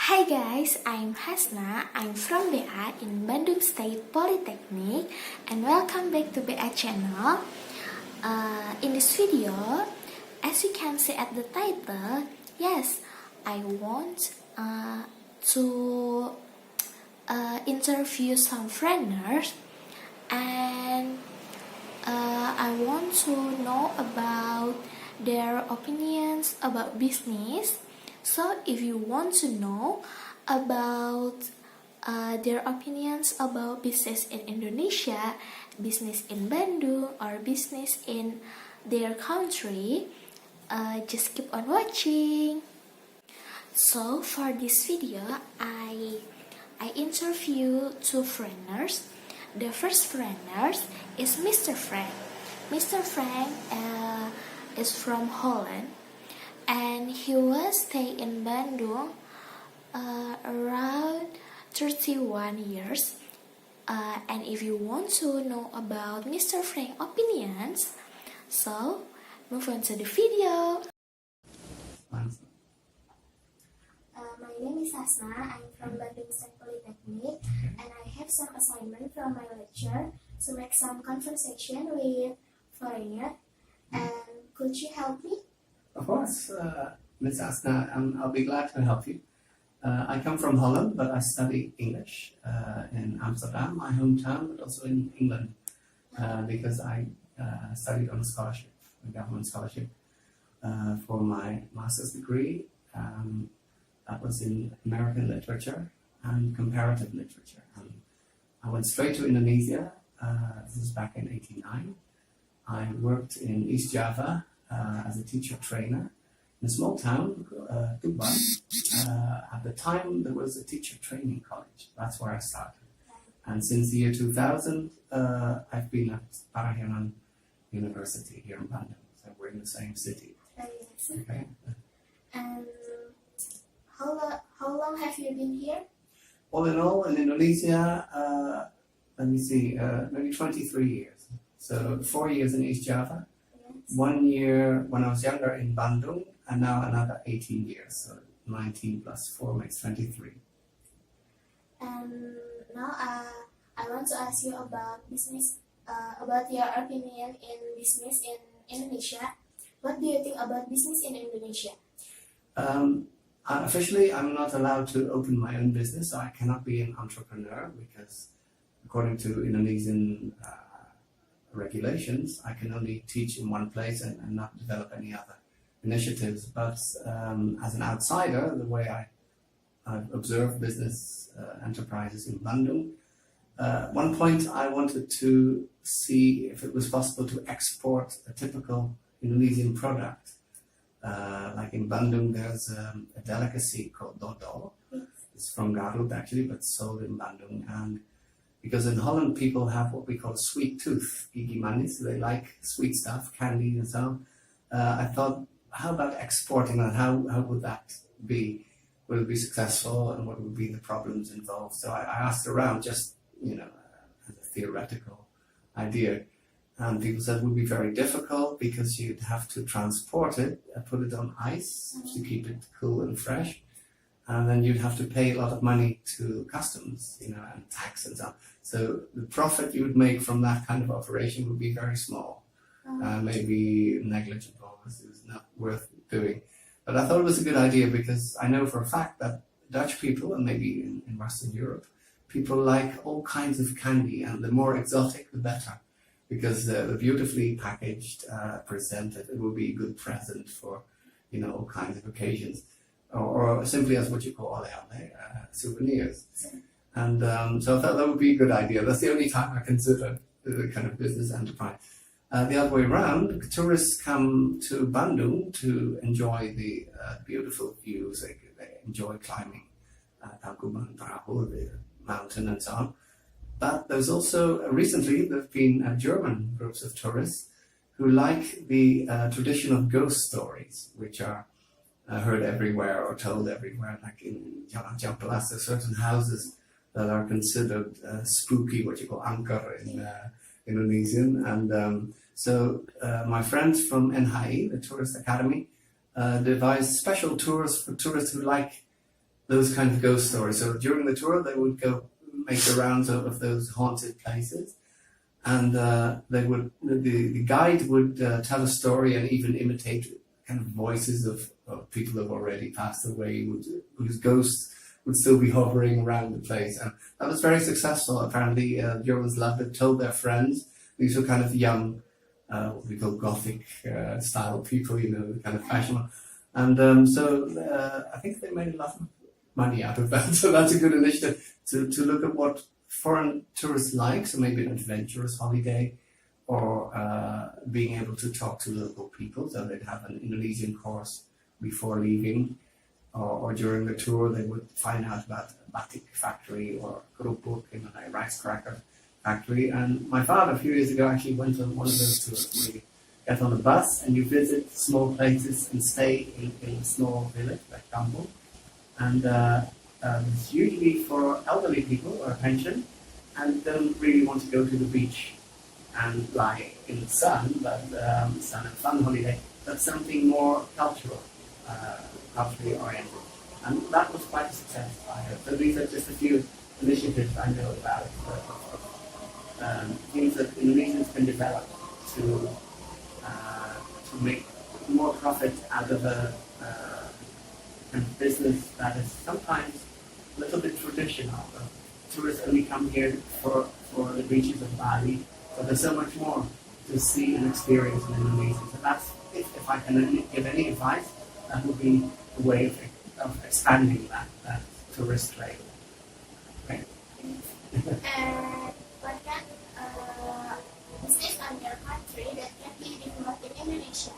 Hi guys, I'm Hasna. I'm from BA in Bandung State Polytechnic and welcome back to BA channel. In this video, as you can see at the title, yes, I want to interview some foreigners and I want to know about their opinions about business. So if you want to know about their opinions about business in Indonesia, business in Bandung, or business in their country, just keep on watching. So for this video, I interview two foreigners. The first foreigner is Mr. Frank. Mr. Frank is from Holland. And he will stay in Bandung around 31 years. And if you want to know about Mr. Frank's opinions, so move on to the video. My name is Hasna. I'm from Bandung State Polytechnic, and I have some assignment from my lecture to make some conversation with foreigner. And could you help me? Of course, Ms. Hasna, I'll be glad to help you. I come from Holland, but I study English in Amsterdam, my hometown, but also in England, because I studied on a scholarship, a government scholarship, for my master's degree. That was in American literature and comparative literature. I went straight to Indonesia. This was back in 1989. I worked in East Java as a teacher trainer in a small town, Tuban. At the time, there was a teacher training college. That's where I started. And since the year 2000, I've been at Parahyangan University here in Bandung. So we're in the same city. Okay. And how long have you been here? All in all, in Indonesia, let me see, maybe 23 years. So 4 years in East Java. 1 year when I was younger in Bandung, and now another 18 years. So 19 plus 4 makes 23. And now I want to ask you about business, about your opinion in business in Indonesia. What do you think about business in Indonesia? Officially, I'm not allowed to open my own business, so I cannot be an entrepreneur because according to Indonesian regulations, I can only teach in one place and not develop any other initiatives. But as an outsider, the way I've observed business enterprises in Bandung, one point I wanted to see if it was possible to export a typical Indonesian product. Like in Bandung, there's a delicacy called dodol. It's from Garut actually, but sold in Bandung. And because in Holland, people have what we call a sweet tooth, gigi manis. They like sweet stuff, candy and so on. I thought, how about exporting that? How would that be? Will it be successful, and what would be the problems involved? So I asked around, just as a theoretical idea. And people said it would be very difficult because you'd have to transport it, put it on ice to keep it cool and fresh. And then you'd have to pay a lot of money to customs, and tax and so on. So the profit you would make from that kind of operation would be very small, maybe negligible. It was not worth doing. But I thought it was a good idea because I know for a fact that Dutch people, and maybe in Western Europe, people like all kinds of candy, and the more exotic, the better. Because they're beautifully packaged, presented, it will be a good present for, all kinds of occasions. Or simply as what you call souvenirs. And so I thought that would be a good idea. That's the only time I consider the kind of business enterprise. The other way around, tourists come to Bandung to enjoy the beautiful views. They enjoy climbing Tangkuban Perahu, the mountain and so on. But there's also, recently, there have been German groups of tourists who like the tradition of ghost stories, which are heard everywhere or told everywhere, like in Jalan Pelas, there are certain houses that are considered spooky, what you call angker in Indonesian. And so my friends from NHI, the Tourist Academy, devised special tours for tourists who like those kind of ghost stories. So during the tour, they would go make the rounds of those haunted places, and the guide would tell a story and even imitate kind of voices of people who have already passed away, whose ghosts would still be hovering around the place. And that was very successful. Apparently, Germans loved it, told their friends. These were kind of young, what we call Gothic style people, kind of fashionable. And so I think they made a lot of money out of that. So that's a good initiative to look at what foreign tourists like, so maybe an adventurous holiday, or being able to talk to local people, so they'd have an Indonesian course before leaving, or during the tour they would find out about a batik factory or kerupuk, a rice cracker factory. And my father a few years ago actually went on one of those tours where you get on a bus and you visit small places and stay in a small village like Bandung. And it's usually for elderly people or a pension, and don't really want to go to the beach and lie in the sun, but sun and fun holiday. That's something more cultural, culturally oriented. And that was quite a success, I heard. So these are just a few initiatives I know about, things that Indonesians can develop to make more profit out of a kind of business that is sometimes a little bit traditional. Tourists only come here for the beaches of Bali, but there's so much more to see and experience in Indonesia. So that's, if I can give any advice, that would be a way of expanding that tourist trade. Right? And what can business on your country that can be developed in Indonesia?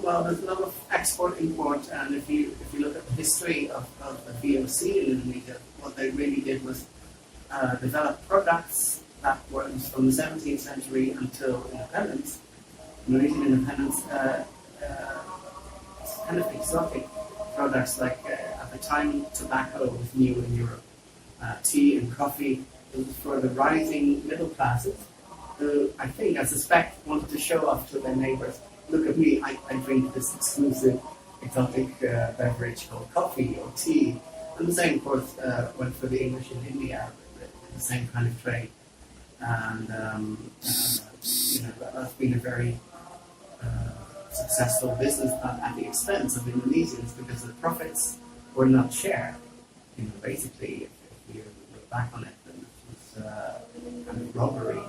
Well, there's a lot of export-import, and if you look at the history of the VOC in Indonesia, what they really did was develop products that were from the 17th century until independence. Indonesian independence, kind of exotic products like at the time tobacco was new in Europe. Tea and coffee was for the rising middle classes who, I suspect, wanted to show off to their neighbors. Look at me, I drink this exclusive exotic beverage called coffee or tea. And the same, of course, went for the English in India, the same kind of trade. And that's been a very successful business, but at the expense of Indonesians, because the profits were not shared. Basically, if you look back on it, then it was kind of robbery.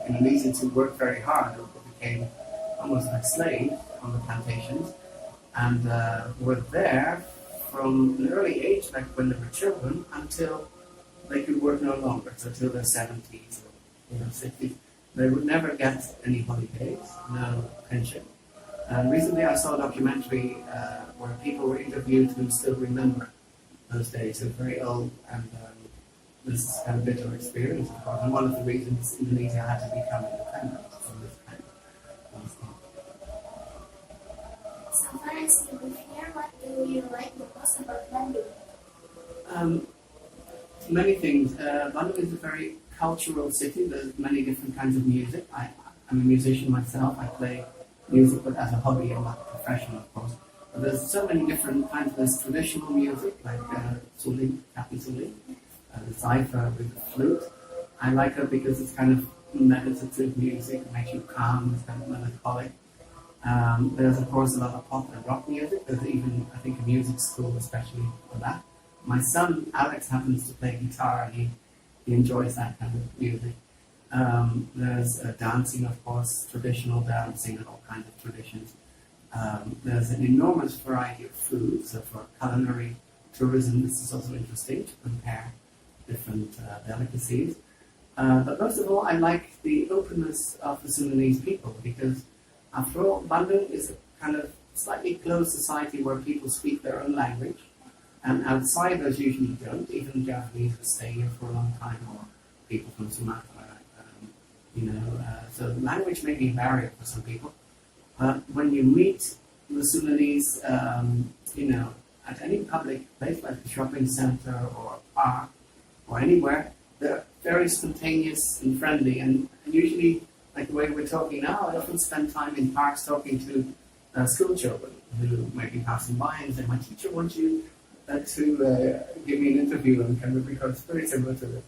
Indonesians who worked very hard became almost like slaves on the plantations, and were there from an early age, like when they were children, until they could work no longer, so till their 70s or 60s. They would never get any holidays, no pension. And recently I saw a documentary where people were interviewed who still remember those days. They're very old, and this is kind of bitter experience, of course. And one of the reasons Indonesia had to become independent from this kind of thing. So far as you live here, what do you like the most about Bandung? Many things. Bandung is a very cultural city. There's many different kinds of music. I'm a musician myself. I play music, but as a hobby and not professional, of course. But there's so many different kinds. There's traditional music like suling, kapi suling, the cipher with the flute. I like it because it's kind of meditative music. It makes you calm. It's kind of melancholic. There's of course a lot of pop and rock music. There's even, I think, a music school especially for that. My son Alex happens to play guitar, and he enjoys that kind of music. There's dancing, of course, traditional dancing and all kinds of traditions. There's an enormous variety of food, so for culinary tourism this is also interesting to compare different delicacies. But most of all, I like the openness of the Sudanese people, because after all, Bandung is a kind of slightly closed society where people speak their own language, and outsiders usually don't. Even Japanese who stay here for a long time, or people from Sumatra. So language may be a barrier for some people. But when you meet the Sudanese, at any public place like a shopping center or a park or anywhere, they're very spontaneous and friendly. And usually, like the way we're talking now, I often spend time in parks talking to school children who might be passing by and say, "My teacher wants you give me an interview on camera because it's very similar to this.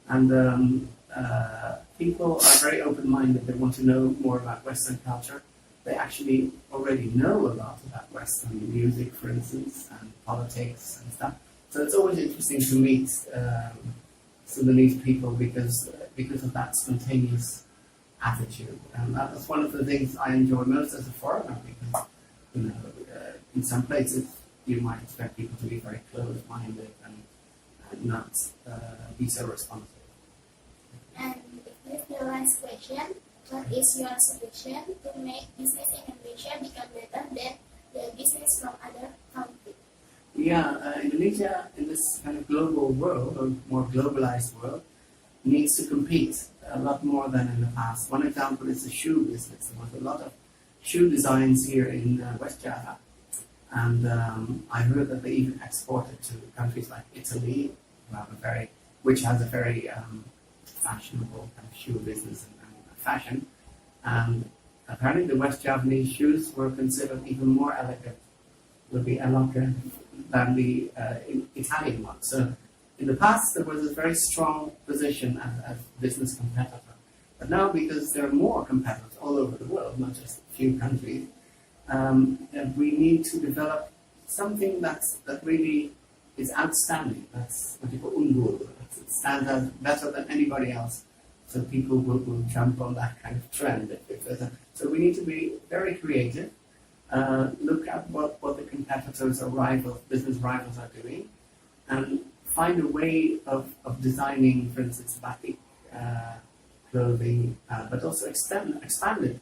And people are very open-minded. They want to know more about Western culture. They actually already know a lot about Western music, for instance, and politics and stuff. So it's always interesting to meet Sudanese people because of that spontaneous attitude. And that's one of the things I enjoy most as a foreigner because, in some places you might expect people to be very closed-minded and not be so responsive. And with the last question, what is your suggestion to make business in Indonesia become better than the business from other countries? Yeah, Indonesia in this kind of global world, or more globalized world, needs to compete a lot more than in the past. One example is the shoe business. There was a lot of shoe designs here in West Java, and I heard that they even exported to countries like Italy, which has a very fashionable kind of shoe business and fashion. And apparently the West Javanese shoes were considered even more elegant, than the Italian ones. So in the past there was a very strong position as a business competitor. But now, because there are more competitors all over the world, not just a few countries, we need to develop something that really is outstanding. That's what you call unggul. It stands out better than anybody else. So people will jump on that kind of trend. So we need to be very creative. Look at what the competitors or business rivals are doing, and find a way of designing, for instance, batik clothing, but also expand it.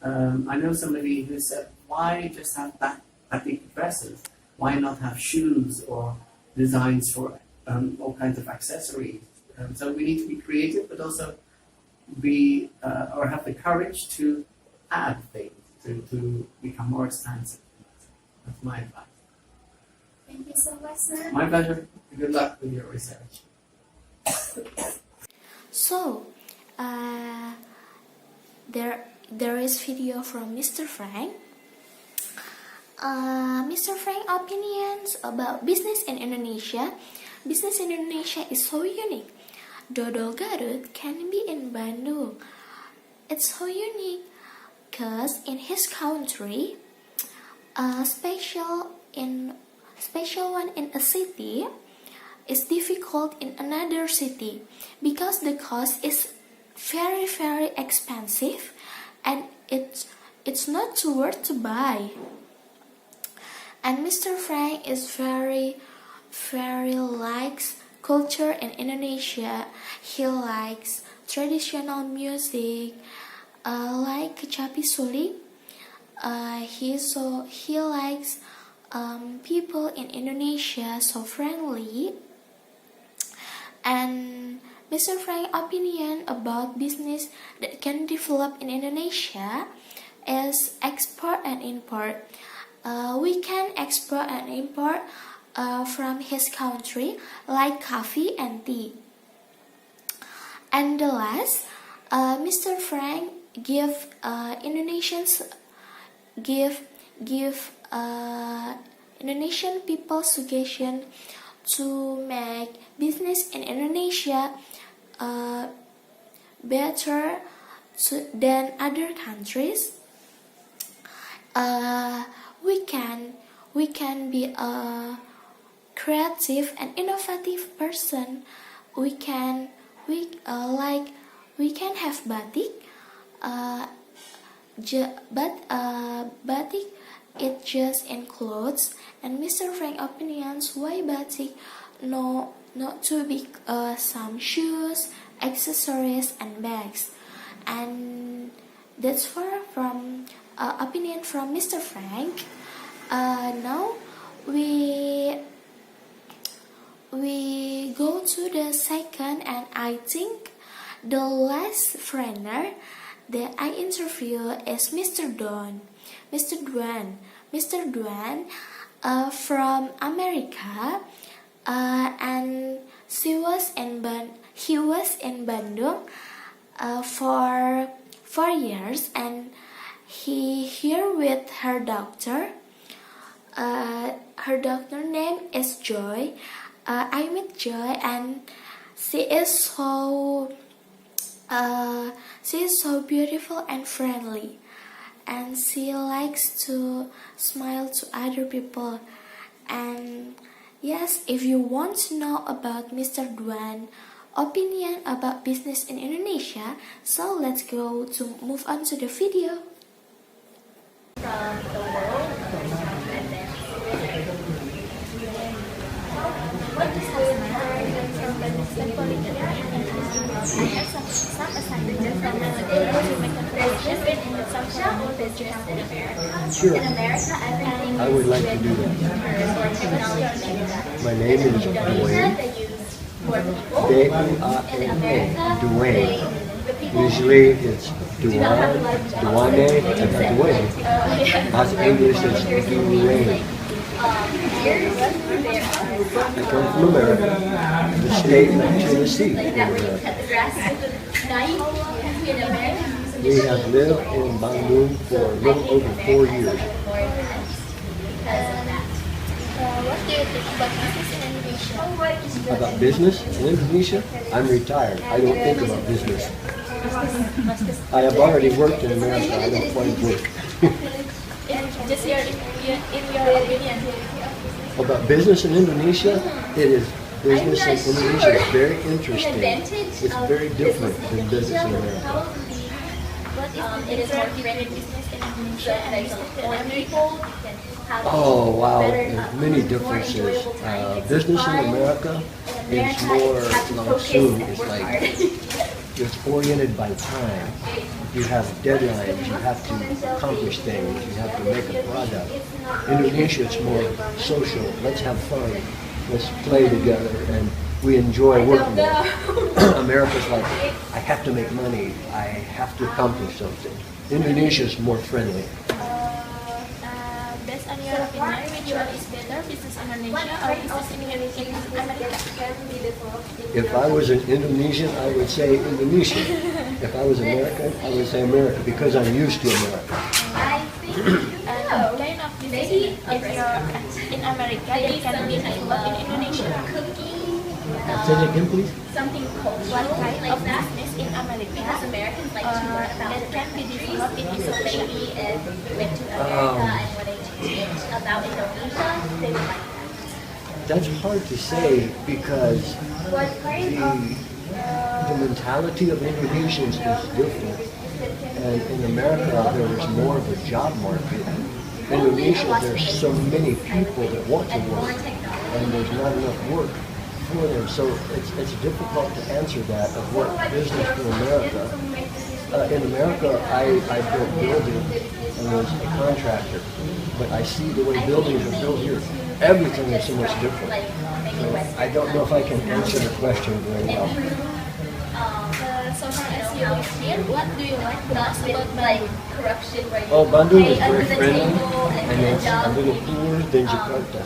I know somebody who said, why just have batik dresses? Why not have shoes or designs for all kinds of accessories? So we need to be creative, but also have the courage to add things, to become more expansive. That's my advice. Thank you so much, sir. My pleasure. Good luck with your research. So, there is video from Mr. Frank. Mr. Frank opinions about business in Indonesia. Business in Indonesia is so unique. Dodol Garut can be in Bandung. It's so unique because in his country, special one in a city is difficult in another city because the cost is very, very expensive and it's not worth to buy. And Mr. Frank is very, very likes culture in Indonesia. He likes traditional music, like kecapi suling. He likes people in Indonesia so friendly. And Mr. Frank's opinion about business that can develop in Indonesia is export and import. We can export and import from his country like coffee and tea. And the last, Mr. Frank give Indonesian people suggestion to make business in Indonesia better than other countries. We can be a creative and innovative person. We can have batik, batik it just includes. And Mr. Frank opinions why batik not too big, some shoes, accessories and bags. And that's from opinion from Mr. Frank. Now we go to the second and I think the last foreigner that I interview is Mr. Duan. Mr. Duan from America, and he was in Bandung for 4 years, and he here with her doctor. Her doctor name is Joy. I met Joy, and she is so beautiful and friendly, and she likes to smile to other people. And yes, if you want to know about Mr. Duan opinion about business in Indonesia, so let's go to move on to the video. From the world, and then what is Hasna from Bandung Polytechnic? I have some assignments from my to make a presentation in some travel business in America. Sure. In America, everything I would like to do that. or technology like that. My name is In Indonesia, Dwayne. they use more people. In America, Dwayne. the people Usually it's do not have a Duane, lot of jobs. Duane, and then Dwayne. As English, it's Dwayne. Here, there are I come from America, the state of Tennessee. like that where you cut the grass at night in America. We have lived in Bandung for a little over 4 years. What do you think about business in Indonesia? About business in Indonesia, I'm retired. I don't think about business. I have already worked in America. I don't want to work. Just in your opinion. About business in Indonesia, it is business in Indonesia is very interesting. It's very different than business in America. What is it is more different business in Indonesia and more people. Oh wow, there's many differences. Business in America is more langsung. It's like it's oriented by time. You have deadlines. You have to accomplish things. You have to make a product. Indonesia, it's more social. Let's have fun. Let's play together, and we enjoy working there. America's like, I have to make money. I have to accomplish something. Indonesia is more friendly. Based on your opinion, which one is better, business in Indonesia or business in America? If I was an Indonesian, I would say Indonesia. If I was American, I would say America because I'm used to America. And kind of business if you're in America, it can be difficult in Indonesia. Say that again, please. Something cultural, what kind of business in America? Because Americans like to learn about it can be developed in Indonesia. Maybe if we went to America and wanted to teach about Indonesia, they would like that. That's hard to say because the mentality of Indonesians is different. And in America, there's more of a job market. In Indonesia, there's so many people that want to work, and there's not enough work for them. So it's difficult to answer that of what business for America. In America, I built buildings and was a contractor, but I see the way buildings are built here. Everything is so much different. So I don't know if I can answer the question very well. So far as you live here, what do you like most about Bandung? Corruption, right? Oh, Bandung is very friendly, and it's a little cooler than Jakarta.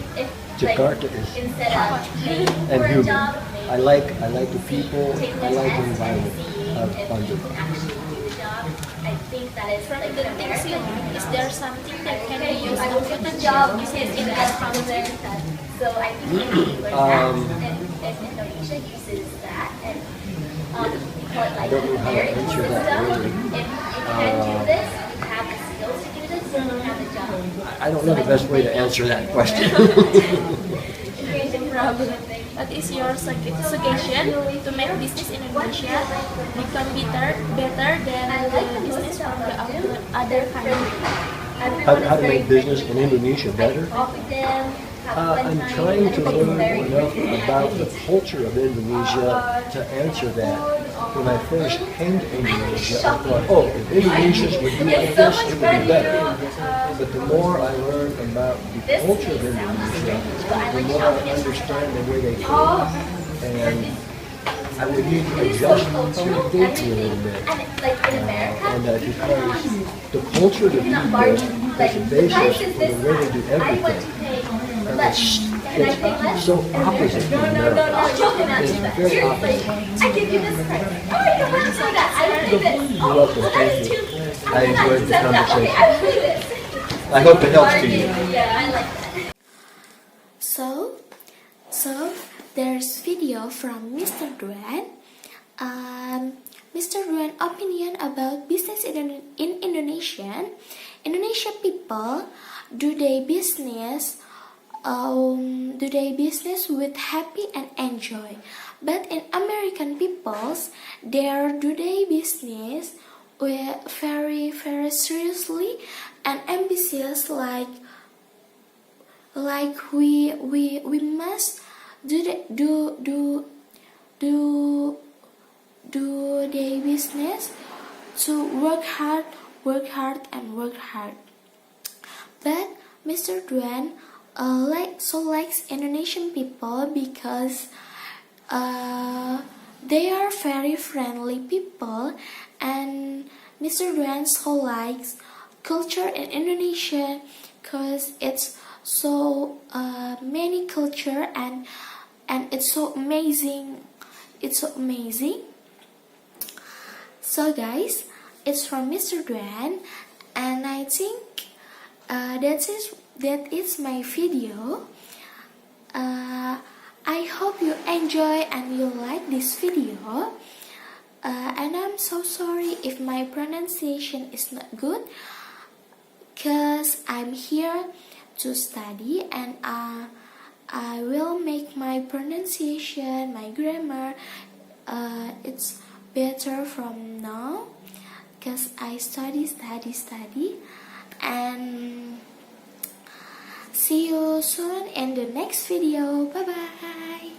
Jakarta is hot and humid. I like the people. I like the environment of Bandung. I think that is from the things you like. Is there something that can be used to put the job uses in that fountain? So I think we learn that, and Indonesia uses that, and people like don't know how to very answer good that stuff. really. If you can do this, you have the skills to do this, you don't have the job. I don't know the best way to answer that question. What is your suggestion to make business in Indonesia become better than the business from the other country? How to make business in Indonesia better? I'm trying to learn enough about the culture of Indonesia to answer that. When I first came to Indonesia, I thought, oh, if Indonesians would do like this, it would be better. But the more I learn about the culture of Indonesia, the more I understand the way they think. And I would need to adjust my thinking a little bit. And because the culture of the people is the basis for the way they do everything. And it's so opposite from America. It's very opposite. I give you this price. Oh, you want that? I would do this. You're welcome. Thank you. I enjoyed the conversation. I would do this. I hope it helps to you. So there's video from Mr. Duan. Mr. Duan opinion about business in Indonesia. Indonesian people do they business with happy and enjoy, but in American peoples do they business with very seriously and ambitious, like we must do their business to work hard. But Mr. Duan likes Indonesian people because they are very friendly people, and Mr. Duan so likes culture in Indonesia because it's so many culture and it's so amazing. So guys, it's from Mr. Duan, and I think that is my video. I hope you enjoy and you like this video. And I'm so sorry if my pronunciation is not good, cause I'm here to study, and I will make my pronunciation, my grammar, it's better from now, cause I study, and see you soon in the next video. Bye bye.